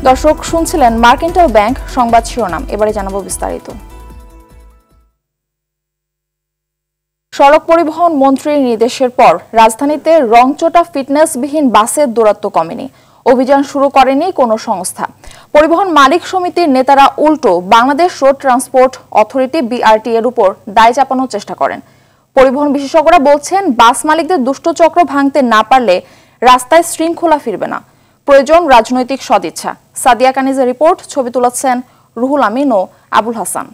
দর্শক শুনছিলেন mercantile bank সংবাদ শিরোনাম। এবারে জানাবো বিস্তারিত। সড়ক পরিবহন মন্ত্রীর নির্দেশের পর রাজধানীতে রংচটা ফিটনেসবিহীন বাসের দৌরাত্ম্য কমেনি। অভিযান শুরু করেনি কোনো সংস্থা। পরিবহন মালিক সমিতির নেতারা উল্টো Bangladesh road transport authority BRT এর উপর দায় চাপানোর চেষ্টা করেন। পরিবহন বিশেষজ্ঞরা বলছেন, বাস মালিকদের দুষ্টচক্র ভাঙতে না পারলে রাস্তায় শৃঙ্খলা ফিরবে না। প্রয়োজন রাজনৈতিক সদিচ্ছা। সাদিয়া কানিজের রিপোর্ট, ছবি তুলেছেন রুহুল আমিন ও আবুল হাসান।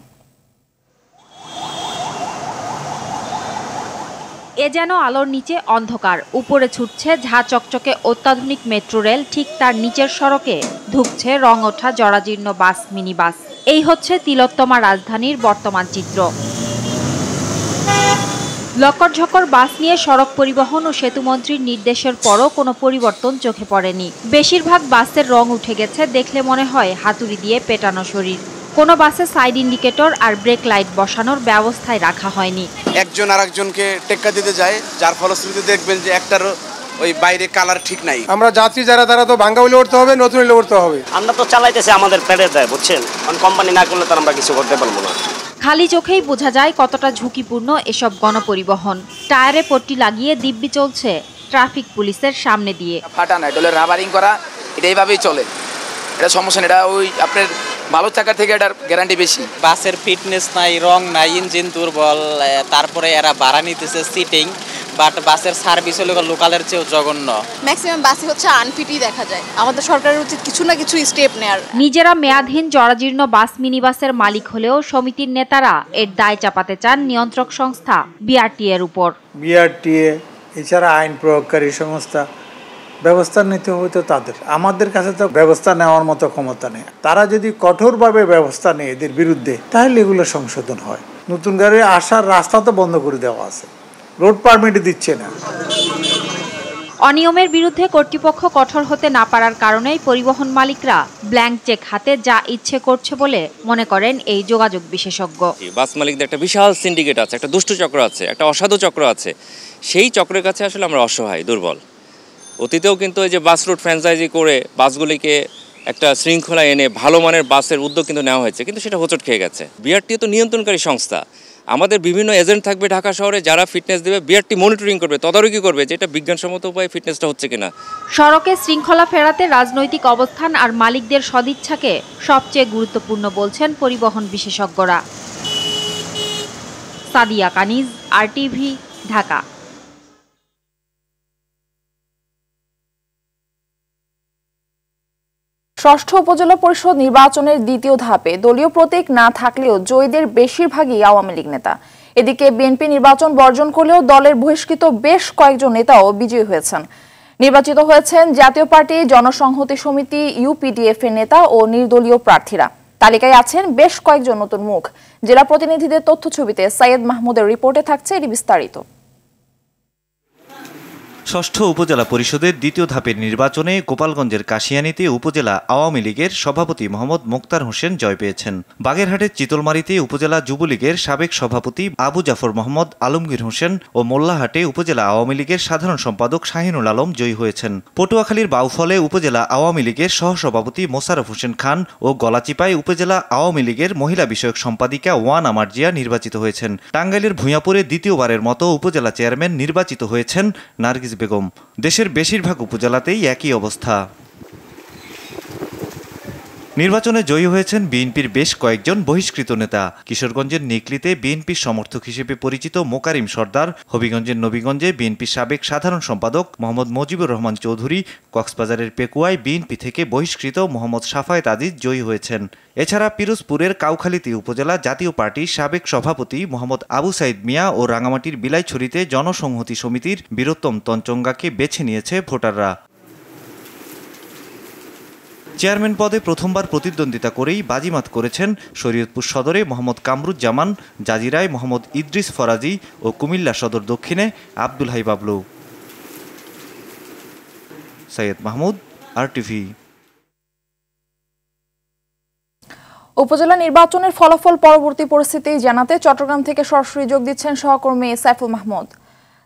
এ যেন আলোর নিচে অন্ধকার। উপরে ছুটছে ঝাঁ চকচকে অত্যাধুনিক মেট্রো রেল, ঠিক তার নিচের সড়কে ধুঁকছে রং ওঠা জরাজীর্ণ বাস, মিনি বাস। এই হচ্ছে তিলোত্তমা রাজধানীর বর্তমান চিত্র। লকড়ঝকড় বাস নিয়ে সড়ক পরিবহন ও সেতুমন্ত্রীর নির্দেশের পরও কোনো পরিবর্তন চোখে পড়েনি। বেশিরভাগ বাসের রং উঠে গেছে, দেখলে মনে হয় হাতুড়ি দিয়ে পেটানো শরীর। কোনো বাসে সাইড ইন্ডিকেটর আর ব্রেক লাইট বসানোর ব্যবস্থায় রাখা হয়নি। একজন আরেকজনকে টেক্কা দিতে যায়, যার ফলশ্রুতিতে দেখবেন যে একটার ওই বাইরে কালার ঠিক নাই। আমরা যাত্রী যারা তারা তো ভাঙ্গা হইলে উঠতে হবে, নতুন হইলে উঠতে হবে। আমরা তো চালাইতেছি আমাদের পেটে দেয়, বুঝছেন? কারণ কোম্পানি না করলে তো আমরা কিছু করতে পারবো না। খালি চোখেই বোঝা যায় কতটা ঝুঁকিপূর্ণ এসব গণপরিবহন। টায়ারে পট্টি লাগিয়ে দিব্যি চলছে ট্রাফিক পুলিশের সামনে দিয়ে। ফাটা নাই, ডলে রাবারিং করা, এটা এইভাবেই চলে। এটা সমস্যা নেই, এটা ওই আপনার ভালো চাকার থেকে এটার গ্যারান্টি বেশি। বাসের ফিটনেস নাই, রং নাই, ইঞ্জিন দুর্বল, তারপরে এরা ভাড়া নিতেছে সিটিং, বাট বাসের সার্ভিস হলো লোকালের চেয়েও জঘন্য। ম্যাক্সিমাম বাসে হচ্ছে আনফিটই দেখা যায়। আমাদের সরকারের উচিত কিছু না কিছু স্টেপ নেয়ার। নিজেরা মেয়াদহীন জরাজীর্ণ বাস, মিনি বাসের মালিক হলেও সমিতির নেতারা এর দায় চাপাতে চান নিয়ন্ত্রক সংস্থা বিআরটি এর উপর। বিআরটিএ এছাড়া আইন প্রয়োগকারী সংস্থা ব্যবস্থা নিতে হতো তাদের। আমাদের কাছে তো ব্যবস্থা নেওয়ার মতো ক্ষমতা নেই। তারা যদি কঠোরভাবে ব্যবস্থা নেয় এদের বিরুদ্ধে, তাহলে এগুলো সংশোধন হয়। নতুন গাড়ি আসার রাস্তা তো বন্ধ করে দেওয়া আছে, রোড পারমিট দিচ্ছে না। অনিয়মের বিরুদ্ধে কর্তৃপক্ষ কঠোর হতে না পারার কারণেই পরিবহন মালিকরা ব্ল্যাঙ্ক চেক হাতে যা ইচ্ছে করছে বলে মনে করেন এই যোগাযোগ বিশেষজ্ঞ। বাস মালিকদের একটা বিশাল সিন্ডিকেট আছে, একটা দুষ্ট চক্র আছে, একটা অসাধু চক্র আছে। সেই চক্রের কাছে আসলে আমরা অসহায়, দুর্বল। অতীতেও কিন্তু এই যে বাস রুট ফ্র্যাঞ্চাইজি করে বাসগুলিকে একটা শৃঙ্খলা এনে ভালো মানের বাসের উদ্যোগ কিন্তু নেওয়া হয়েছে, কিন্তু সেটা হোঁচট খেয়ে গেছে। বিআরটি তো নিয়ন্ত্রণকারী সংস্থা। আমাদের বিভিন্ন এজেন্ট থাকবে ঢাকা শহরে, যারা ফিটনেস দেবে, বিআরটি মনিটরিং করবে, তদারকি করবে যে এটা বিজ্ঞানসম্মত উপায়ে ফিটনেসটা হচ্ছে কিনা। সড়কে শৃঙ্খলা ফেরাতে রাজনৈতিক অবস্থান আর মালিকদের সদিচ্ছাকে সবচেয়ে গুরুত্বপূর্ণ বলছেন পরিবহন বিশেষজ্ঞরা। সাদিয়া কানিজ, আরটিভি, ঢাকা। ষষ্ঠ উপজেলা পরিষদ নির্বাচনের দ্বিতীয় ধাপে দলীয় প্রতীক না থাকলেও জয়ীদের বেশিরভাগই আওয়ামী লীগ নেতা। এদিকে বিএনপি নির্বাচন বর্জন করলেও দলের বহিষ্কৃত বেশ কয়েকজন নেতাও বিজয়ী হয়েছেন। নির্বাচিত হয়েছেন জাতীয় পার্টি, জনসংহতি সমিতি, ইউপিডিএফ এর নেতা ও নির্দলীয় প্রার্থীরা। তালিকায় আছেন বেশ কয়েকজন নতুন মুখ। জেলা প্রতিনিধিদের তথ্য ছবিতে সাইয়েদ মাহমুদের রিপোর্টে থাকছে এটি বিস্তারিত। ষষ্ঠ উপজেলা পরিষদের দ্বিতীয় ধাপের নির্বাচনে গোপালগঞ্জের কাশিয়ানীতে উপজেলা আওয়ামী লীগের সভাপতি মোহাম্মদ মোক্তার হোসেন জয় পেয়েছেন। বাগেরহাটের চিতলমারীতে উপজেলা যুবলীগের সাবেক সভাপতি আবু জাফর মোহাম্মদ আলমগীর হোসেন ও মোল্লাহাটে উপজেলা আওয়ামী লীগের সাধারণ সম্পাদক শাহিনুল আলম জয়ী হয়েছেন। পটুয়াখালীর বাউফলে উপজেলা আওয়ামী লীগের সহসভাপতি মোশাররফ হোসেন খান ও গলাচিপায় উপজেলা আওয়ামী লীগের মহিলা বিষয়ক সম্পাদিকা ওয়ান আমারজিয়া নির্বাচিত হয়েছেন। টাঙ্গাইলের ভূঁইয়াপুরে দ্বিতীয়বারের মতো উপজেলা চেয়ারম্যান নির্বাচিত হয়েছেন নার্গিস বেগম। দেশের বেশিরভাগ উপজেলাতেই একই অবস্থা। নির্বাচনে জয়ী হয়েছেন বিএনপির বেশ কয়েকজন বহিষ্কৃত নেতা। কিশোরগঞ্জের নিকলিতে বিএনপির সমর্থক হিসেবে পরিচিত মোকারিম সর্দার, হবিগঞ্জের নবীগঞ্জে বিএনপির সাবেক সাধারণ সম্পাদক মোহাম্মদ মুজিবুর রহমান চৌধুরী, কক্সবাজারের পেকুয়ায় বিএনপি থেকে বহিষ্কৃত মোহাম্মদ সাফায়েত আজিজ জয়ী হয়েছেন। এছাড়া পিরোজপুরের কাউখালীতে উপজেলা জাতীয় পার্টির সাবেক সভাপতি মোহাম্মদ আবু সাইদ মিয়া ও রাঙামাটির বিলাইছড়িতে জনসংহতি সমিতির বীরোত্তম তঞ্চঙ্গাকে বেছে নিয়েছে ভোটাররা। চেয়ারম্যান পদে প্রথমবার প্রতিদ্বন্দ্বিতা করেই বাজিমাত করেছেন শরীয়তপুর সদরে মোহাম্মদ কামরুজ্জামান, জাজিরায় মোহাম্মদ ইদ্রিস ফরাজি ও কুমিল্লা সদর দক্ষিণে আব্দুল হাই বাবলু। সাইয়েদ মাহমুদ, আরটিভি। উপজেলা নির্বাচনের ফলাফল পরবর্তী পরিস্থিতি জানাতে চট্টগ্রাম থেকে সরাসরি যোগ দিচ্ছেন সহকর্মী সাইফুল মাহমুদ।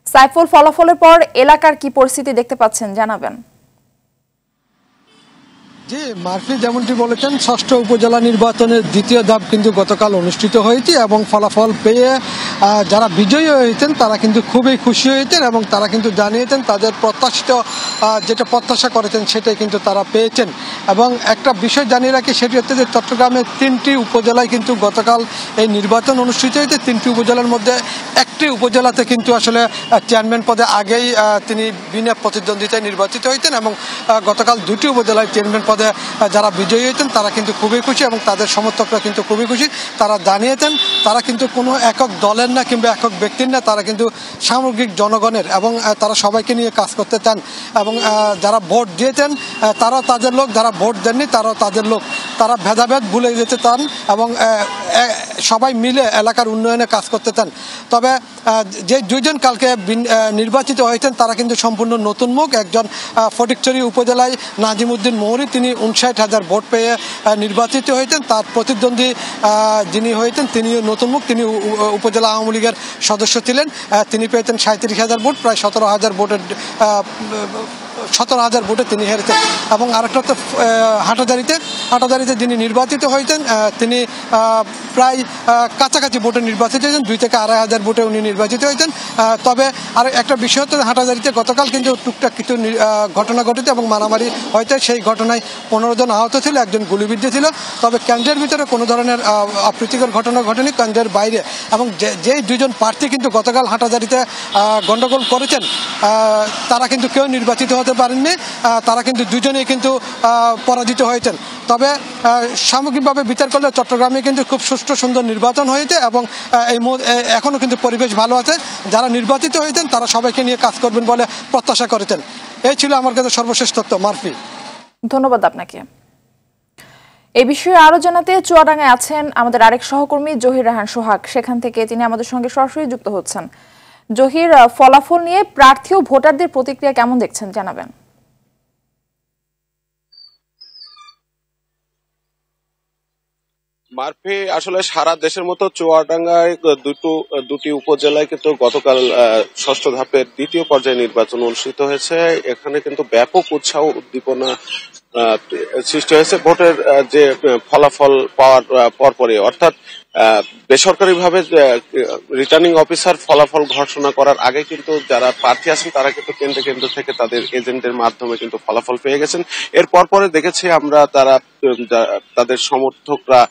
সাইফুল, ফলাফলের পর এলাকার কি পরিস্থিতি দেখতে পাচ্ছেন জানাবেন। জি, মার্ফি যেমনটি বলেছেন, ষষ্ঠ উপজেলা নির্বাচনের দ্বিতীয় ধাপ কিন্তু গতকাল অনুষ্ঠিত হয়েছে এবং ফলাফল পেয়ে যারা বিজয়ী হয়েছেন তারা কিন্তু খুবই খুশি হয়েছেন এবং তারা কিন্তু জানিয়েছেন তাদের প্রত্যাশিত যেটা প্রত্যাশা করেছেন সেটাই কিন্তু তারা পেয়েছেন। এবং একটা বিষয় জানিয়ে রাখি, সেটি হচ্ছে যে চট্টগ্রামের 3টি উপজেলায় কিন্তু গতকাল এই নির্বাচন অনুষ্ঠিত হয়েছে। 3টি উপজেলার মধ্যে একটি উপজেলাতে কিন্তু আসলে চেয়ারম্যান পদে আগেই তিনি বিনা প্রতিদ্বন্দ্বিতায় নির্বাচিত হয়েছেন এবং গতকাল 2টি উপজেলায় চেয়ারম্যান পদে যারা বিজয়ী হয়েছেন তারা কিন্তু খুবই খুশি এবং তাদের সমর্থকরা কিন্তু খুবই খুশি। তারা জানিয়েছেন তারা কিন্তু কোনো একক দলের না কিংবা একক ব্যক্তির না, তারা কিন্তু সামগ্রিক জনগণের এবং তারা সবাইকে নিয়ে কাজ করতে চান এবং যারা ভোট দিয়েছেন তারাও তাদের লোক, যারা ভোট দেননি তারাও তাদের লোক। তারা ভেদাভেদ ভুলে যেতে চান এবং সবাই মিলে এলাকার উন্নয়নে কাজ করতে চান। তবে যে দুইজন কালকে নির্বাচিত হয়েছেন তারা কিন্তু সম্পূর্ণ নতুন মুখ। একজন ফটিকছড়ি উপজেলায় নাজিমউদ্দিন মোহরি, তিনি 59,000 ভোট পেয়ে নির্বাচিত হয়েছেন। তার প্রতিদ্বন্দ্বী যিনি হয়েছেন তিনিও নতুন মুখ, তিনি উপজেলা আওয়ামী লীগের সদস্য ছিলেন। তিনি পেয়েছেন 37,000 ভোট, প্রায় 17,000 ভোটে তিনি হেরেছেন। এবং আরেকটা হচ্ছে হাটাজারিতে যিনি নির্বাচিত হয়েছেন তিনি প্রায় কাছাকাছি ভোটে নির্বাচিত হয়েছেন, 2 থেকে 2,500 ভোটে উনি নির্বাচিত হয়েছেন। তবে আর একটা বিষয় হচ্ছে হাটাজারিতে গতকাল কিন্তু টুকটাক কিছু ঘটনা ঘটেছে এবং মারামারি হয়েছে। সেই ঘটনায় 15 জন আহত ছিল, একজন গুলিবিদ্ধ ছিল। তবে কেন্দ্রের ভিতরে কোনো ধরনের অপ্রীতিকর ঘটনা ঘটেনি, কেন্দ্রের বাইরে। এবং যেই 2 জন প্রার্থী কিন্তু গতকাল হাটাজারিতে গন্ডগোল করেছেন তারা কিন্তু কেউ নির্বাচিত হতে পারেননি, তারা কিন্তু 2 জনেই কিন্তু পরাজিত হয়েছেন। তবে সামগ্রিকভাবে বিচার করলে চট্টগ্রামে কিন্তু খুব সুষ্ঠু সুন্দর নির্বাচন হয়েছে এবং এখনও কিন্তু পরিবেশ ভালো আছে। যারা নির্বাচিত হয়েছেন তারা সবাইকে নিয়ে কাজ করবেন বলে প্রত্যাশা করেছেন। এই ছিল আমার কাছে সর্বশেষ তথ্য। মারফি, ধন্যবাদ আপনাকে। এই বিষয়ে আরো জানাতে চুয়াডাঙ্গায় আছেন আমাদের আরেক সহকর্মী জহির রাহান সোহাগ, সেখান থেকে তিনি আমাদের সঙ্গে সরাসরি যুক্ত হচ্ছেন। জহির, ফলাফল নিয়ে প্রার্থী ও ভোটারদের প্রতিক্রিয়া কেমন দেখছেন জানাবেন। মারফি, আসলে সারা দেশের মতো চুয়াডাঙ্গায় দুটি উপজেলায় কিন্তু গতকাল ষষ্ঠ ধাপের দ্বিতীয় পর্যায়ে নির্বাচন অনুষ্ঠিত হয়েছে। এখানে কিন্তু ব্যাপক উৎসাহ উদ্দীপনা সৃষ্টি হয়েছে ভোটের যে ফলাফল পাওয়ার পরপরই, অর্থাৎ বেসরকারিভাবে রিটার্নিং অফিসার ফলাফল ঘোষণা করার আগে কিন্তু যারা প্রার্থী আছেন তারা কিন্তু কেন্দ্র থেকে তাদের এজেন্টের মাধ্যমে কিন্তু ফলাফল পেয়ে গেছেন। এর পরে দেখেছি আমরা তাদের সমর্থকরা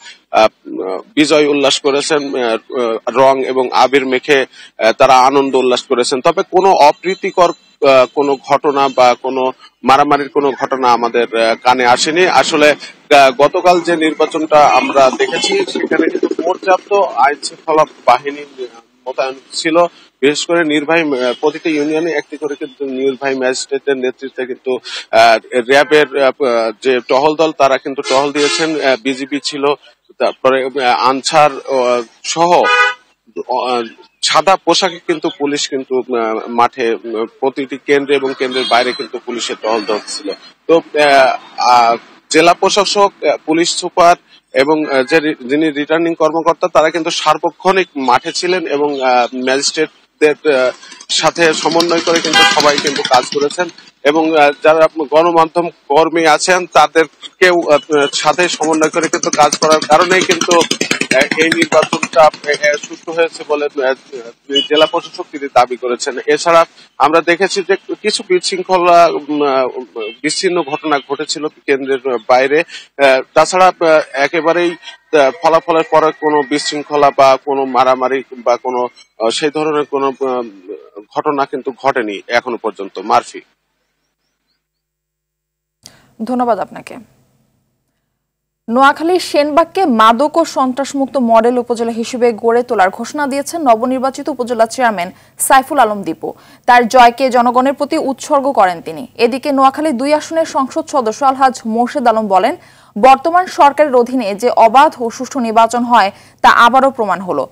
বিজয় উল্লাস করেছেন, রং এবং আবির মেখে তারা আনন্দ উল্লাস করেছেন। তবে কোনো অপ্রীতিকর কোনো ঘটনা বা কোনো মারামারির কোনো ঘটনা আমাদের কানে আসেনি। আসলে গতকাল যে নির্বাচনটা আমরা দেখেছি সেখানে কিন্তু পর্যাপ্ত আইন শৃঙ্খলা বাহিনী মোতায়েন ছিল। বিশেষ করে প্রতিটি ইউনিয়নে একটি করে কিন্তু নির্বাহী ম্যাজিস্ট্রেটের নেতৃত্বে কিন্তু র্যাবের যে টহল দল তারা কিন্তু টহল দিয়েছেন, বিজিবি ছিল, তারপরে আনসার সহ সাদা পোশাকে কিন্তু পুলিশ কিন্তু মাঠে প্রতিটি কেন্দ্রে এবং কেন্দ্রের বাইরে কিন্তু পুলিশের টহল দল ছিল। তো জেলা প্রশাসক, পুলিশ সুপার এবং যিনি রিটার্নিং কর্মকর্তা তারা কিন্তু সার্বক্ষণিক মাঠে ছিলেন এবং ম্যাজিস্ট্রেটদের সাথে সমন্বয় করে কিন্তু সবাই কিন্তু কাজ করেছেন এবং যারা গণমাধ্যম কর্মী আছেন তাদেরকেও সাথে সমন্বয় করে কিন্তু কাজ করার কারণেই কিন্তু এই নির্বাচনটা সুষ্ঠু হয়েছে বলে জেলা প্রশাসক তিনি দাবি করেছেন। এছাড়া আমরা দেখেছি যে কিছু বিচ্ছিন্ন ঘটনা ঘটেছিল কেন্দ্রের বাইরে। তাছাড়া একেবারেই ফলাফলের পরে কোনো বিশৃঙ্খলা বা কোনো মারামারি বা কোনো সেই ধরনের কোনো ঘটনা কিন্তু ঘটেনি এখনো পর্যন্ত। মারফি, ধন্যবাদ আপনাকে। নোয়াখালীর সেনবাগকে মাদক ও সন্ত্রাসমুক্ত মডেল উপজেলা হিসেবে গড়ে তোলার ঘোষণা দিয়েছেন নবনির্বাচিত উপজেলা চেয়ারম্যান সাইফুল আলম দীপু। তার জয়কে জনগণের প্রতি উৎসর্গ করেন তিনি। এদিকে নোয়াখালী 2 আসনের সংসদ সদস্য আলহাজ মোর্শেদ আলম বলেন, বর্তমান সরকারের অধীনে যে অবাধ ও সুষ্ঠু নির্বাচন হয় তা আবারও প্রমাণ হলো।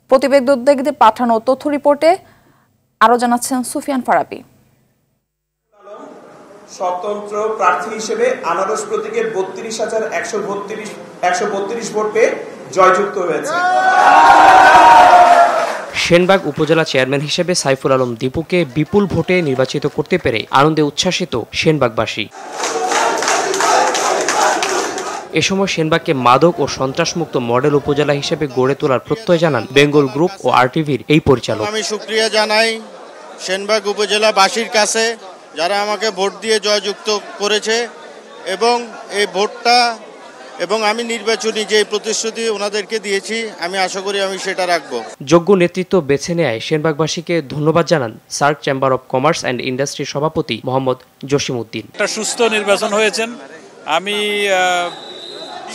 প্রতিবেদকদের পাঠানো তথ্য রিপোর্টে আরো জানাচ্ছেন সুফিয়ান ফারাবি। স্বতন্ত্র প্রার্থী হিসেবে আনারস প্রতীকে 32,132 ভোট পেয়ে জয়যুক্ত হয়েছে। সেনবাগ উপজেলা চেয়ারম্যান হিসেবে সাইফুল আলম দীপুকে বিপুল ভোটে নির্বাচিত করতে পেরে আনন্দে উচ্ছ্বাসিত সেনবাগবাসী। এ সময় সেনবাগকে মাদক ও সন্ত্রাসমুক্ত মডেল উপজেলা হিসেবে গড়ে তোলার প্রত্যয় জানান বেঙ্গল গ্রুপ ও আরটিভির এই পরিচালক। আমি শুকরিয়া জানাই সেনবাগ উপজেলাবাসীর কাছে যারা আমাকে ভোট দিয়ে জয়যুক্ত করেছে এবং এই ভোটটা এবং আমি নির্বাচনী যে প্রতিশ্রুতি ওনাদেরকে দিয়েছি আমি আশা করি আমি সেটা রাখবো। যোগ্য নেতৃত্ব বেছে নেয় সেনবাগবাসীকে ধন্যবাদ জানান SAARC chamber of commerce and ইন্ডাস্ট্রির সভাপতি মোহাম্মদ জসিমউদ্দিন। একটা সুস্থ নির্বাচন হয়েছেন, আমি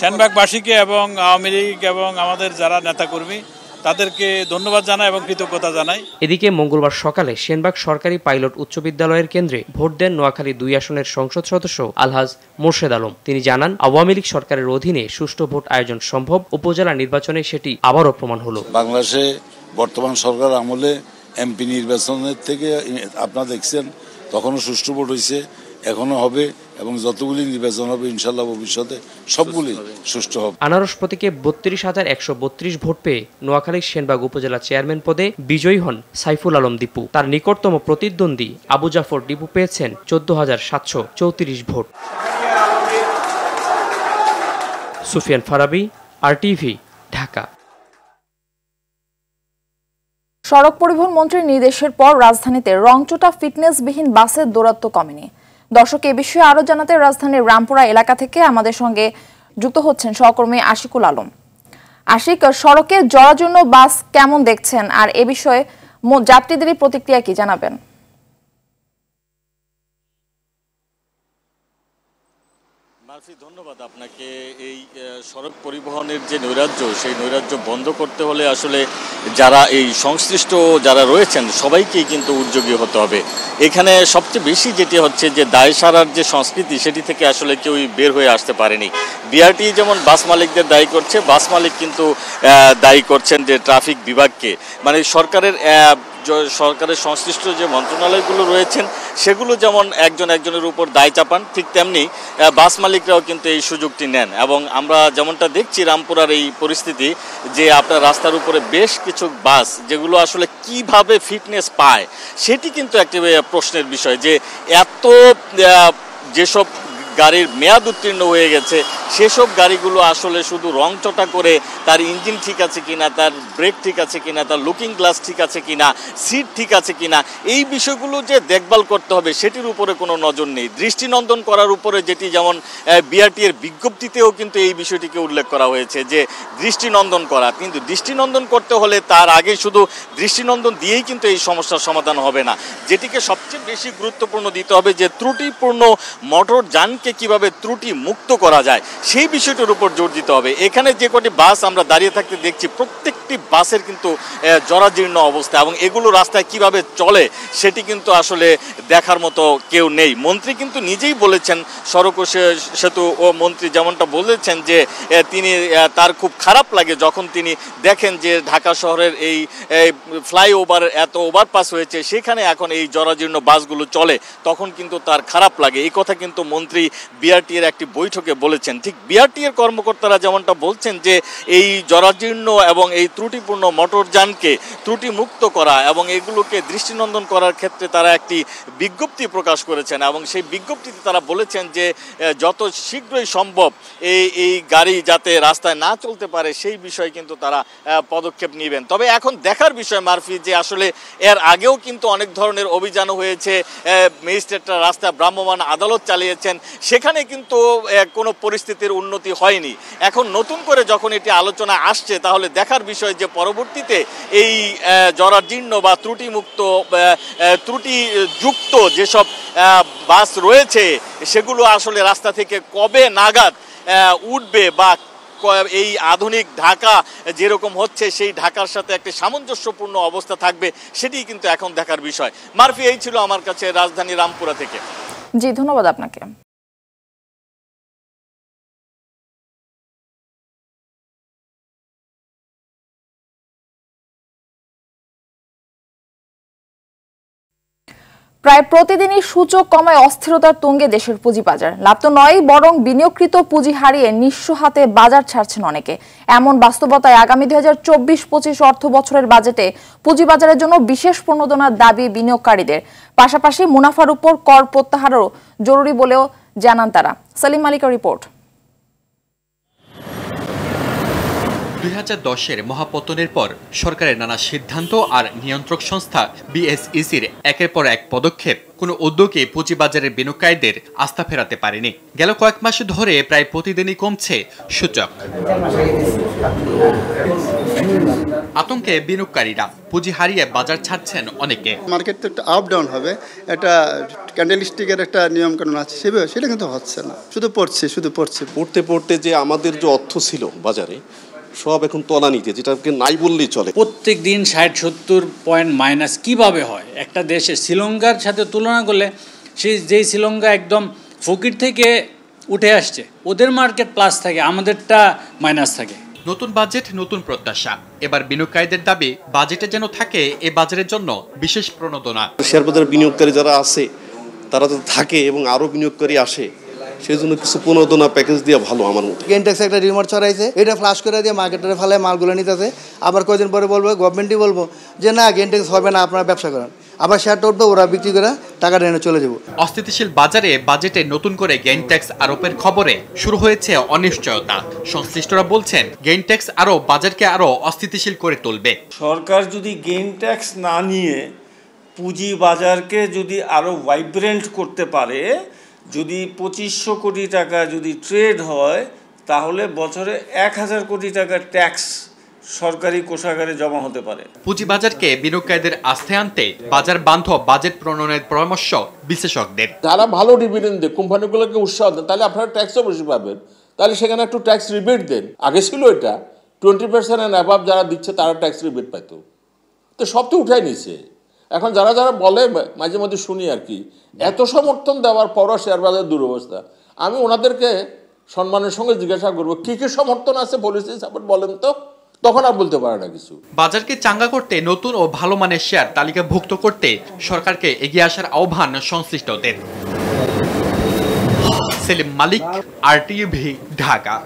সেনবাগবাসীকে এবং আওয়ামী লীগ এবং আমাদের যারা নেতাকর্মী তাদেরকে ধন্যবাদ জানাই এবং কৃতজ্ঞতা জানাই। এদিকে মঙ্গলবার সকালে সেনবাগ সরকারি পাইলট উচ্চ বিদ্যালয়ের কেন্দ্রে ভোট দেন নোয়াখালী 2 আসনের সংসদ সদস্য আলহাজ মোর্শেদ আলম। তিনি জানান আওয়ামী লীগ সরকারের অধীনে সুষ্ঠু ভোট আয়োজন সম্ভব, উপজেলা নির্বাচনে সেটি আবারও প্রমাণ হলো। বাংলাদেশে বর্তমান সরকার আমলে এমপি নির্বাচনের থেকে আপনারা দেখছেন তখনও সুষ্ঠু ভোট হয়েছে, এখনো হবে এবং যতগুলি নির্বাচন হবে ইনশাল্লাহ ভবিষ্যতে সবগুলি সুষ্ঠু হবে। আনারস প্রতীকে 32,132 ভোট পেয়ে নোয়াখালী সেনবাগ উপজেলা চেয়ারম্যান পদে বিজয়ী হন সাইফুল আলম দীপু। তার নিকটতম প্রতিদ্বন্দ্বী আবু জাফর দীপু পেয়েছেন 14,734 ভোট। সুফিয়ান ফারাবি, আরটিভি, ঢাকা। সড়ক পরিবহন মন্ত্রীর নির্দেশের পর রাজধানীতে রংচটা ফিটনেসবিহীন বাসের দৌরাত্ম্য কমেনি। দর্শক এ বিষয়ে আরো জানাতে রাজধানীর রামপুরা এলাকা থেকে আমাদের সঙ্গে যুক্ত হচ্ছেন সহকর্মী আশিকুল আলম। আশিক, সড়কে জরাজীর্ণ বাস কেমন দেখছেন আর এ বিষয়ে যাত্রীদের প্রতিক্রিয়া কি জানাবেন? ধন্যবাদ আপনাকে। এই সড়ক পরিবহনের যে নৈরাজ্য, সেই নৈরাজ্য বন্ধ করতে হলে আসলে যারা এই সংশ্লিষ্ট যারা রয়েছেন সবাইকেই কিন্তু উদ্যোগী হতে হবে। এখানে সবচেয়ে বেশি যেটি হচ্ছে যে দায় সারার যে সংস্কৃতি, সেটি থেকে আসলে কেউই বের হয়ে আসতে পারেনি। বিআরটি যেমন বাস মালিকদের দায়ী করছে, বাস মালিক কিন্তু দায়ী করছেন যে ট্রাফিক বিভাগকে, মানে সরকারের সংশ্লিষ্ট যে মন্ত্রণালয়গুলো রয়েছেন সেগুলো যেমন একজনের উপর দায় চাপান, ঠিক তেমনি বাস মালিকরাও কিন্তু এই সুযোগটি নেন। এবং আমরা যেমনটা দেখছি রামপুরার এই পরিস্থিতি যে আপনার রাস্তার উপরে বেশ কিছু বাস যেগুলো আসলে কিভাবে ফিটনেস পায় সেটি কিন্তু একটি প্রশ্নের বিষয়, যে এত যেসব গাড়ির মেয়াদ উত্তীর্ণ হয়ে গেছে সেসব গাড়িগুলো আসলে শুধু রংচটা করে তার ইঞ্জিন ঠিক আছে কিনা, তার ব্রেক ঠিক আছে কিনা, তার লুকিং গ্লাস ঠিক আছে কিনা, সিট ঠিক আছে কিনা, এই বিষয়গুলো যে দেখভাল করতে হবে সেটির উপরে কোনো নজর নেই। দৃষ্টিনন্দন করার উপরে যেটি যেমন বিআরটি এর বিজ্ঞপ্তিতেও কিন্তু এই বিষয়টিকে উল্লেখ করা হয়েছে যে দৃষ্টিনন্দন করা, কিন্তু দৃষ্টিনন্দন করতে হলে তার আগে শুধু দৃষ্টিনন্দন দিয়েই কিন্তু এই সমস্যার সমাধান হবে না। যেটিকে সবচেয়ে বেশি গুরুত্বপূর্ণ দিতে হবে যে ত্রুটিপূর্ণ মোটর যানকে কিভাবে ত্রুটি মুক্ত করা যায় সেই বিষয়টির উপর জোর দিতে হবে। এখানে যে কটি বাস আমরা দাঁড়িয়ে থাকতে দেখছি প্রত্যেকটি বাসের কিন্তু জরাজীর্ণ অবস্থা, এবং এগুলো রাস্তায় কিভাবে চলে সেটি কিন্তু আসলে দেখার মতো কেউ নেই। মন্ত্রী কিন্তু নিজেই বলেছেন, সড়ক ও সেতু ও মন্ত্রী যেমনটা বলেছেন যে তিনি তার খুব খারাপ লাগে যখন তিনি দেখেন যে ঢাকা শহরের এই ফ্লাইওভার এত ওভারপাস হয়েছে সেখানে এখন এই জরাজীর্ণ বাসগুলো চলে, তখন কিন্তু তার খারাপ লাগে। এই কথা কিন্তু মন্ত্রী বিআরটি এর একটি বৈঠকে বলেছেন। ঠিক বিআরটি এর কর্মকর্তারা যেমনটা বলছেন যে এই জরাজীর্ণ এবং এই ত্রুটিপূর্ণ মোটরযানকে ত্রুটি মুক্ত করা এবং এগুলোকে দৃষ্টিনন্দন করার ক্ষেত্রে তারা একটি বিজ্ঞপ্তি প্রকাশ করেছেন, এবং সেই বিজ্ঞপ্তিতে তারা বলেছেন যে যত শীঘ্রই সম্ভব এই গাড়ি যাতে রাস্তায় না চলতে পারে সেই বিষয়ে কিন্তু তারা পদক্ষেপ নেবেন। তবে এখন দেখার বিষয় মারফি যে আসলে এর আগেও কিন্তু অনেক ধরনের অভিযান হয়েছে, ম্যাজিস্ট্রেটরা রাস্তায় ভ্রাম্যমাণ আদালত চালিয়েছেন, সেখানে কিন্তু কোনো পরিস্থিতির উন্নতি হয়নি। এখন নতুন করে যখন এটি আলোচনা আসছে তাহলে দেখার বিষয় যে পরবর্তীতে এই জরাজীর্ণ বা ত্রুটিমুক্ত ত্রুটিযুক্ত যেসব বাস রয়েছে সেগুলো আসলে রাস্তা থেকে কবে নাগাদ উঠবে বা এই আধুনিক ঢাকা যেরকম হচ্ছে সেই ঢাকার সাথে একটা সামঞ্জস্যপূর্ণ অবস্থা থাকবে সেটি কিন্তু এখন দেখার বিষয়। মারফি, এই ছিল আমার কাছে রাজধানী রামপুরা থেকে। জি, ধন্যবাদ আপনাকে। প্রায় প্রতিদিনই সূচক কমায় অস্থিরতার তুঙ্গে দেশের পুঁজিবাজার। লাভ তো নয়, বরং বিনিয়োগকৃত পুঁজি হারিয়ে নিঃস্ব হাতে বাজার ছাড়ছেন অনেকে। এমন বাস্তবতায় আগামী 2024-25 অর্থ বছরের বাজেটে পুঁজিবাজারের জন্য বিশেষ প্রণোদনার দাবি বিনিয়োগকারীদের। পাশাপাশি মুনাফার উপর কর প্রত্যাহারও জরুরি বলেও জানান তারা। সালিম মালিকের রিপোর্ট। 2010-এর মহাপতনের পর সরকারের নানা সিদ্ধান্ত আর নিয়ন্ত্রক সংস্থা বিএসইসির একের পর এক পদক্ষেপ কোনো উদ্যোগে পুঁজিবাজারের বিনিয়োগকারীদের আস্থা ফেরাতে পারেনি। গেল কয়েক মাস ধরে প্রায় প্রতিদিনই কমছে সূচক। আতঙ্কে বিনিয়োগকারীরা পুঁজি হারিয়ে বাজার ছাড়ছেন অনেকে। মার্কেট তো একটা আপ ডাউন হবে, একটা ক্যান্ডেলস্টিকের একটা নিয়ম কানুন আছে, সেটা কিন্তু হচ্ছে না, শুধু পড়তে পড়তে যে আমাদের যে অর্থ ছিল বাজারে সব এখন তলানিতে, যেটাকে নাই বললেই চলে। প্রত্যেক দিন 60-70 পয়েন্ট মাইনাস কিভাবে হয়? একটা দেশে শ্রীলঙ্কার সাথে তুলনা করলে যেই শ্রীলঙ্কা একদম ফকির থেকে উঠে আসছে, ওদের মার্কেট প্লাস থাকে, আমাদেরটা মাইনাস থাকে। নতুন বাজেট, নতুন প্রত্যাশা। এবার বিনিয়োগকারীদের দাবি বাজেটে যেন থাকে এ বাজারের জন্য বিশেষ প্রণোদনা। শেয়ার বাজারে বিনিয়োগকারী যারা আছে তারা তো থাকে এবং আরো বিনিয়োগকারী আসে, সেই জন্য কিছু প্রণোদনা প্যাকেজ দিয়ে ভালো আমার মতে। গেইন ট্যাক্স একটা রিমার ছড়াইছে, এটা ফ্লাশ করে দিয়ে মার্কেটের ফেলায় মালগুলো নিতেছে। আবার কয়েকদিন পরে বলবো, গভর্নমেন্টই বলবো যে না গেইন ট্যাক্স হবে না, আপনারা ব্যবসা করেন। আবার শেয়ারটা উঠবে, ওরা বিক্রি করে টাকা নিয়ে চলে যাবো। অস্থিতিশীল বাজারে বাজেটে নতুন করে গেইন ট্যাক্স আরোপের খবরে শুরু হয়েছে অনিশ্চয়তা। সংশ্লিষ্টরা বলছেন গেইন ট্যাক্স আরো বাজারকে আরো অস্থিতিশীল করে তুলবে। সরকার যদি গেইন ট্যাক্স না নিয়ে পুঁজি বাজারকে যদি আরো ভাইব্রেন্ট করতে পারে, যদি 2500 কোটি টাকা যদি ট্রেড হয়, তাহলে বছরে 1000 কোটি টাকার ট্যাক্স সরকারি কোষাগারে জমা হতে পারে। পুঁজিবাজারকে বিনিয়োগকারীদের আস্থায় আনতে বাজার বান্ধব বাজেট প্রণয়নের পরামর্শ বিশেষজ্ঞদের। যারা ভালো ডিভিডেন্ড দেয়, কোম্পানিগুলোকে উৎসাহ দেন, তাহলে আপনারা ট্যাক্সও বেশি পাবেন। তাহলে সেখানে একটু ট্যাক্স রিবেট দেন। আগে ছিল এটা 20% অ্যান্ড অ্যাবাভ যারা দিচ্ছে তারা ট্যাক্স রিবেট পাইতো, তো সব তো উঠাই নিছে। এখন যারা বলে মাঝে মাঝে শুনি আর কি, এত সমর্থন দেওয়ার পরও শেয়ার বাজারের দুরবস্থা। আমি ওনাদেরকে সম্মানের সঙ্গে জিজ্ঞাসা করবো কি কি সমর্থন আছে, পলিসি সাপোর্ট বলেন তো, তখন আর বলতে পারে না কিছু। বাজারকে চাঙ্গা করতে নতুন ও ভালো মানের শেয়ার তালিকাভুক্ত করতে সরকারকে এগিয়ে আসার আহ্বান সংশ্লিষ্টদের। সেলিম মালিক, আরটিভি, ঢাকা।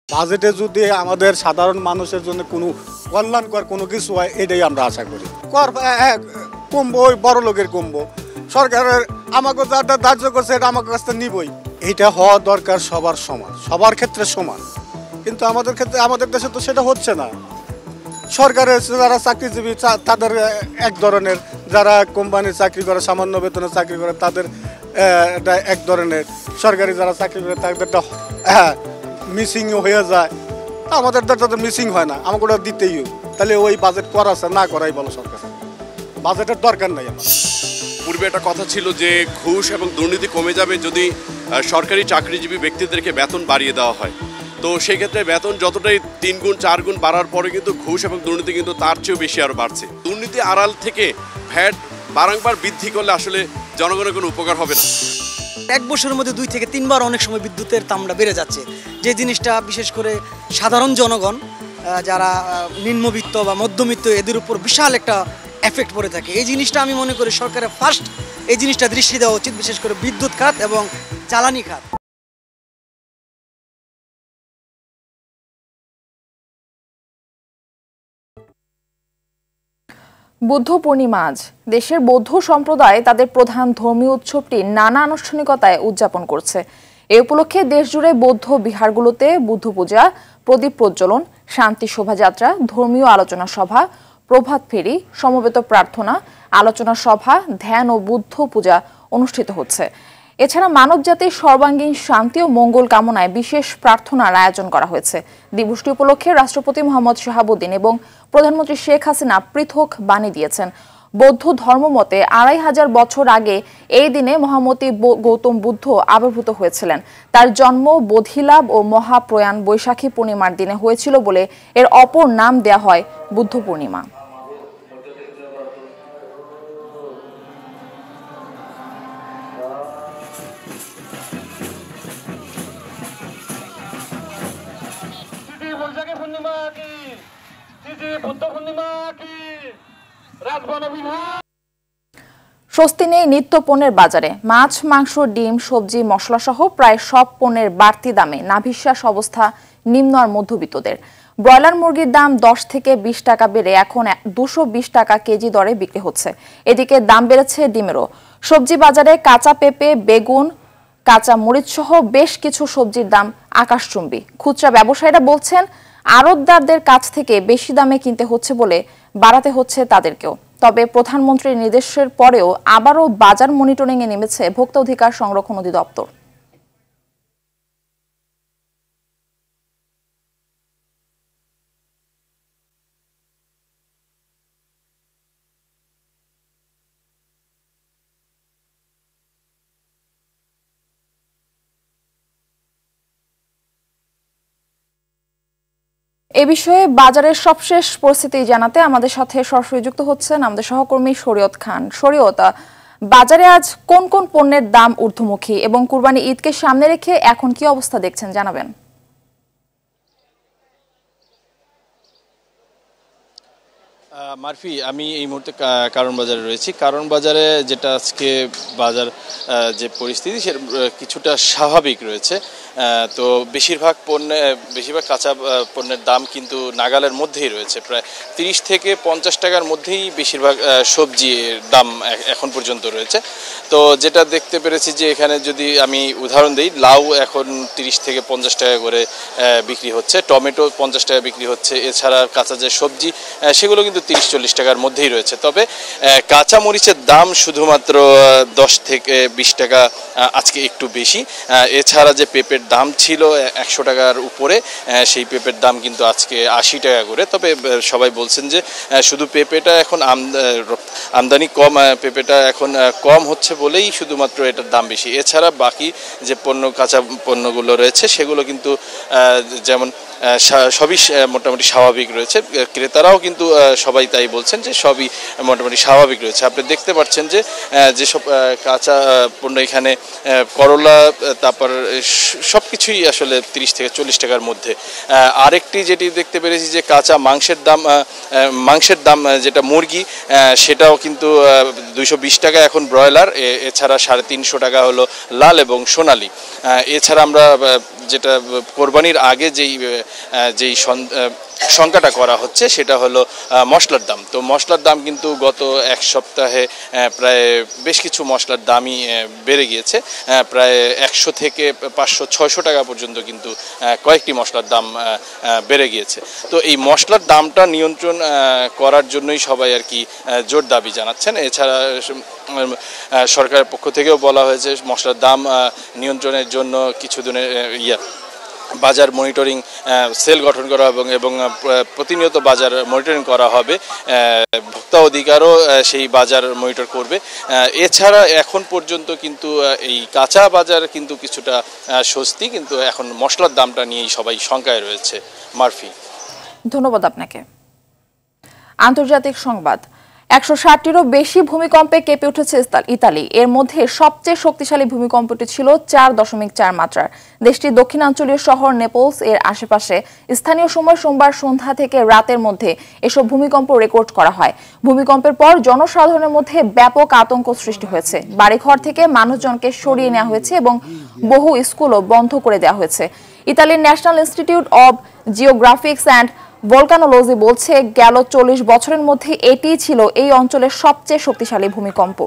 বাজেটে যদি আমাদের সাধারণ মানুষের জন্য কোনো কল্যাণকর কোনো কিছু হয়, এটাই আমরা আশা করি। কর কমবো, ওই বড় লোকের কমবো, সরকারের আমাকে যাটা ধার্য করছে এটা আমার কাছ থেকে নিবই। এটা হওয়া দরকার সবার সমান, সবার ক্ষেত্রে সমান, কিন্তু আমাদের ক্ষেত্রে আমাদের দেশে তো সেটা হচ্ছে না। সরকারের যারা চাকরিজীবী তাদের এক ধরনের, যারা কোম্পানির চাকরি করে, সামান্য বেতনে চাকরি করে, তাদের এটা এক ধরনের, সরকারি যারা চাকরি করে তাদেরটা মিসিংও হয়ে যায়। আমাদের তো মিসিং হয় না, আমাকে ওটা দিতেই হবে। তাহলে ওই বাজেট করা আছে না করাই বলো, সরকার বাজেটের দরকার নাই আমার। পূর্বে একটা কথা ছিল যে ঘুষ এবং দুর্নীতি কমে যাবে যদি সরকারি চাকরিজীবী ব্যক্তিদেরকে বেতন বাড়িয়ে দেওয়া হয়। তো সেই ক্ষেত্রে বেতন যতটাই 3 গুণ 4 গুণ বাড়ার পরে কিন্তু ঘুষ এবং দুর্নীতি কিন্তু তার চেয়েও বেশি আরও বাড়ছে। দুর্নীতি আড়াল থেকে ভ্যাট বারংবার বৃদ্ধি করলে আসলে জনগণের কোনো উপকার হবে না। এক বছরের মধ্যে 2 থেকে 3 বার অনেক সময় বিদ্যুতের দামটা বেড়ে যাচ্ছে, যে জিনিসটা বিশেষ করে সাধারণ জনগণ যারা নিম্নবিত্ত বা মধ্যবিত্ত এদের উপর বিশাল একটা এফেক্ট পড়ে থাকে। এই জিনিসটা আমি মনে করি সরকারের ফার্স্ট এই জিনিসটা দৃষ্টি দেওয়া উচিত, বিশেষ করে বিদ্যুৎ খাত এবং জ্বালানি খাত। বুদ্ধ পূর্ণিমা আজ দেশের বৌদ্ধ সম্প্রদায় তাদের প্রধান ধর্মীয় উৎসবটি নানা আনুষ্ঠানিকতায় উদযাপন করছে। এ উপলক্ষে দেশজুড়ে বৌদ্ধ বিহারগুলোতে বুদ্ধ পূজা, প্রদীপ প্রজ্বলন, শান্তি শোভাযাত্রা, ধর্মীয় আলোচনা সভা, প্রভাত ফেরি, সমবেত প্রার্থনা, আলোচনা সভা, ধ্যান ও বুদ্ধ পূজা অনুষ্ঠিত হচ্ছে। এছাড়া মানবজাতির সর্বাঙ্গীন শান্তি ও মঙ্গল কামনায় বিশেষ প্রার্থনার আয়োজন করা হয়েছে। দিবসটি উপলক্ষে রাষ্ট্রপতি মোহাম্মদ শাহাবুদ্দিন এবং প্রধানমন্ত্রী শেখ হাসিনা পৃথক বাণী দিয়েছেন। বৌদ্ধ ধর্মমতে 2500 বছর আগে এই দিনে মহামতি গৌতম বুদ্ধ আবির্ভূত হয়েছিলেন। তার জন্ম বোধিলাভ ও মহাপ্রয়াণ বৈশাখী পূর্ণিমার দিনে হয়েছিল বলে এর অপর নাম দেয়া হয় বুদ্ধ পূর্ণিমা। স্বস্তি নেই নিত্য পণ্যের বাজারে। মাছ, মাংস, ডিম, সবজি, মশলা সহ প্রায় সব পণ্যের বাড়তি দামে নাভিশ্বাস অবস্থা নিম্ন আর মধ্যবিত্তদের। ব্রয়লার মুরগির দাম 10 থেকে 20 টাকা বেড়ে এখন 220 টাকা কেজি দরে বিক্রি হচ্ছে। এদিকে দাম বেড়েছে ডিমেরও। সবজি বাজারে কাঁচা পেঁপে, বেগুন, কাঁচা মরিচ সহ বেশ কিছু সবজির দাম আকাশচুম্বী। খুচরা ব্যবসায়ীরা বলছেন আড়তদারদের কাছ থেকে বেশি দামে কিনতে হচ্ছে বলে বাড়াতে হচ্ছে তাদেরকেও। তবে প্রধানমন্ত্রীর নির্দেশের পরেও আবারও বাজার মনিটরিংয়ে নেমেছে ভোক্তা অধিকার সংরক্ষণ অধিদপ্তর। এ বিষয়ে বাজারের সবশেষ পরিস্থিতি জানাতে আমাদের সাথে সরাসরি যুক্ত হচ্ছেন আমাদের সহকর্মী শরীয়ত খান। শরীয়ত, বাজারে আজ কোন কোন পণ্যের দাম ঊর্ধ্বমুখী এবং কুরবানি ঈদকে সামনে রেখে এখন কি অবস্থা দেখছেন জানাবেন। মারফি, আমি এই মুহূর্তে কারণ বাজারে রয়েছি। কারণ বাজারে যেটা আজকে বাজার যে পরিস্থিতি সেটা কিছুটা স্বাভাবিক রয়েছে। তো বেশিরভাগ কাঁচা পণ্যের দাম কিন্তু নাগালের মধ্যেই রয়েছে। প্রায় 30 থেকে 50 টাকার মধ্যেই বেশিরভাগ সবজির দাম এখন পর্যন্ত রয়েছে। তো যেটা দেখতে পেরেছি যে এখানে যদি আমি উদাহরণ দিই, লাউ এখন 30 থেকে 50 টাকা করে বিক্রি হচ্ছে, টমেটো 50 টাকা বিক্রি হচ্ছে। এছাড়া কাঁচা যে সবজি সেগুলো কিন্তু 30-40 টাকার মধ্যেই রয়েছে। তবে কাঁচা মরিচের দাম শুধুমাত্র 10 থেকে 20 টাকা আজকে একটু বেশি। এছাড়া যে পেঁপের দাম ছিল 100 টাকার উপরে, সেই পেঁপের দাম কিন্তু আজকে 80 টাকা করে। তবে সবাই বলছেন যে শুধু পেঁপেটা এখন আমদানি কম, পেঁপেটা এখন কম হচ্ছে বলেই শুধুমাত্র এটার দাম বেশি। এছাড়া বাকি যে কাঁচা পণ্যগুলো রয়েছে সেগুলো কিন্তু যেমন সবই মোটামুটি স্বাভাবিক রয়েছে। ক্রেতারাও কিন্তু সবাই তাই বলছেন যে সবই মোটামুটি স্বাভাবিক রয়েছে। আপনি দেখতে পাচ্ছেন যে যেসব কাঁচা পণ্য এখানে করলা, তারপর সব কিছুই আসলে 30 থেকে 40 টাকার মধ্যে। আরেকটি যেটি দেখতে পেরেছি যে কাঁচা মাংসের দাম যেটা মুরগি, সেটাও কিন্তু 220 টাকা এখন ব্রয়লার। এছাড়া 350 টাকা হলো লাল এবং সোনালি। এছাড়া আমরা যেটা কোরবানির আগে যেই সংখ্যাটা করা হচ্ছে সেটা হলো মশলার দাম। তো মশলার দাম কিন্তু গত এক সপ্তাহে প্রায় বেশ কিছু মশলার দামই বেড়ে গিয়েছে। প্রায় 100 থেকে 500-600 টাকা পর্যন্ত কিন্তু কয়েকটি মশলার দাম বেড়ে গিয়েছে। তো এই মশলার দামটা নিয়ন্ত্রণ করার জন্যই সবাই আর কি জোর দাবি জানাচ্ছেন। এছাড়া সরকারের পক্ষ থেকেও বলা হয়েছে মশলার দাম নিয়ন্ত্রণের জন্য কিছুদিনের বাজার মনিটরিং সেল গঠন করা এবং প্রতিনিয়ত বাজার মনিটরিং করা হবে। ভোক্তা অধিকারও সেই বাজার মনিটর করবে। এছাড়া এখন পর্যন্ত কিন্তু এই কাঁচা বাজার কিন্তু কিছুটা স্বস্তি, কিন্তু এখন মশলার দামটা নিয়েই সবাই শঙ্কায় রয়েছে। মারফি, ধন্যবাদ আপনাকে। আন্তর্জাতিক সংবাদ। 160টিরও বেশি ভূমিকম্পে কেঁপে উঠেছে ইতালি। এর মধ্যে সবচেয়ে শক্তিশালী ভূমিকম্পটি ছিল 4.4 মাত্রার। দেশটির দক্ষিণাঞ্চলীয় শহর নেপলস এর আশেপাশে স্থানীয় সময় সোমবার সন্ধ্যা থেকে রাতের মধ্যে এসব ভূমিকম্প রেকর্ড করা হয়। ভূমিকম্পের পর জনসাধারণের মধ্যে ব্যাপক আতঙ্ক সৃষ্টি হয়েছে। বাড়িঘর থেকে মানুষজনকে সরিয়ে নেওয়া হয়েছে এবং বহু স্কুলও বন্ধ করে দেওয়া হয়েছে। ইতালির national institute of geographics and volcanology বলছে গেল 40 বছরের মধ্যে এটিই ছিল এই অঞ্চলের সবচেয়ে শক্তিশালী ভূমিকম্প।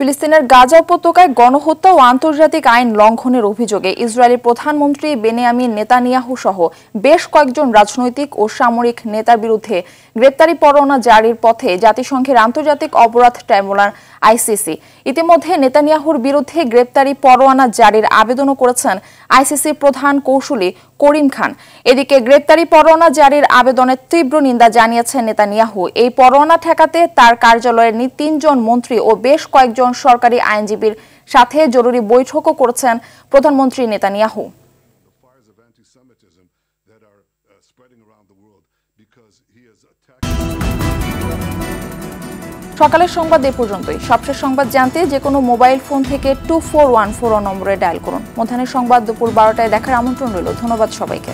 ফিলিস্তিনের গাজা উপত্যকায় গণহত্যা ও আন্তর্জাতিক আইন লঙ্ঘনের অভিযোগে ইসরায়েলি প্রধানমন্ত্রী বেনিয়ামিন নেতানিয়াহু সহ বেশ কয়েকজন রাজনৈতিক ও সামরিক নেতার বিরুদ্ধে গ্রেপ্তারি পরোয়ানা জারির পথে জাতিসংঘের আন্তর্জাতিক অপরাধ ট্রাইব্যুনাল আইসিসি। ইতিমধ্যে নেতানিয়াহুর বিরুদ্ধে গ্রেপ্তারি পরোয়ানা জারির আবেদনও করেছেন আইসিসির প্রধান কৌঁসুলি করিম খান। এদিকে গ্রেপ্তারি পরোয়ানা জারির আবেদনের তীব্র নিন্দা জানিয়েছেন নেতানিয়াহু। এই পরোয়ানা ঠেকাতে তার কার্যালয়ের 3 জন মন্ত্রী ও বেশ কয়েকজন সরকারি আইনজীবীর সাথে জরুরি বৈঠকও করেছেন প্রধানমন্ত্রী নেতানিয়াহু। সকালের সংবাদ এ পর্যন্তই। সবশেষ সংবাদ জানতে যে কোনো মোবাইল ফোন থেকে 2414 নম্বরে ডায়াল করুন। মধ্যাহ্নের সংবাদ দুপুর 12টায় দেখার আমন্ত্রণ রইল। ধন্যবাদ সবাইকে।